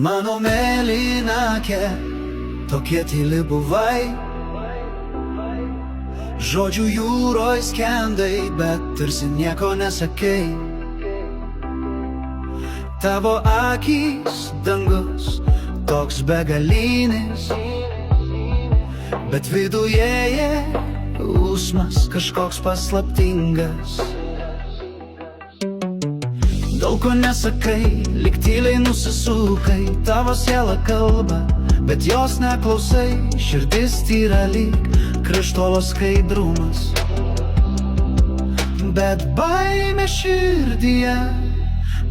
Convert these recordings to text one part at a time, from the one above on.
Mano mėlynakė, tokie tyli buvai, žodžių jūroj skendai, bet tarsi nieko nesakei. Tavo akys, dangus, toks begalinis, bet viduje jausmas kažkoks paslaptingas. Daug ko nesakai, lyg tyliai nusisukai, tavo siela kalba, bet jos neklausai, širdis tyra lyg krištolo skaidrumas. Bet baimė širdyje,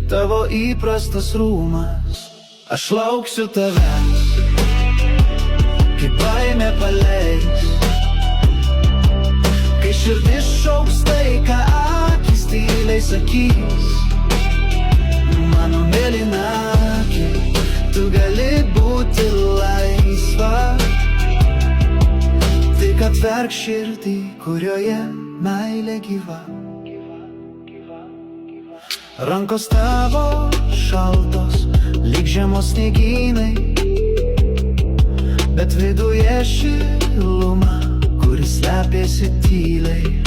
tavo įprastas rūmas. Aš lauksiu tavęs, kai baimė paleis, kai širdis šauks tai, ką akys tyliai sakys. Mano mėlynakė, tu gali būti laisva, tik atverk širdį, kurioje meilė gyva. Rankos tavo šaltos, lyg žiemos sniegynai, bet viduje šiluma, kuris slepiasi tyliai.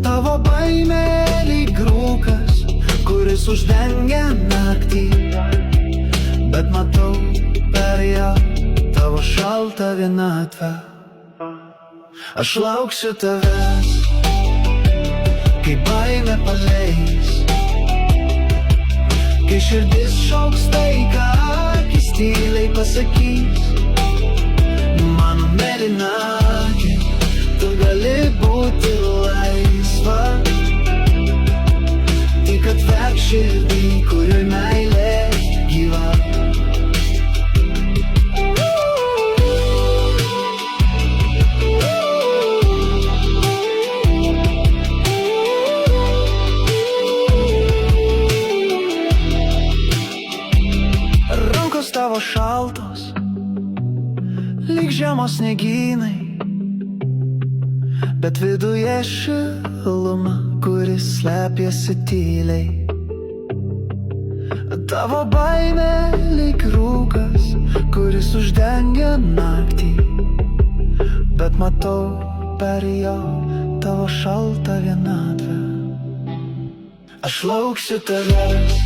Tavo baimė lyg rūkas, kuris uždengia naktį, bet matau per ją tavo šaltą vienatvę. Aš lauksiu tavęs, kai baimė paleis, kai širdis šauks tai, ką akys tyliai pasakys. Mano mėlynakė, tu gali būti laisva, tik atverk širdį, kurioj meilė gyva. Rankos tavo šaltos, lyg žiemos sniegynai, bet viduje šiluma, kuris slepiasi tyliai. Tavo baimė lyg rūkas, kuris uždengia naktį, bet matau per jo tavo šaltą vienatvę. Aš lauksiu tavęs,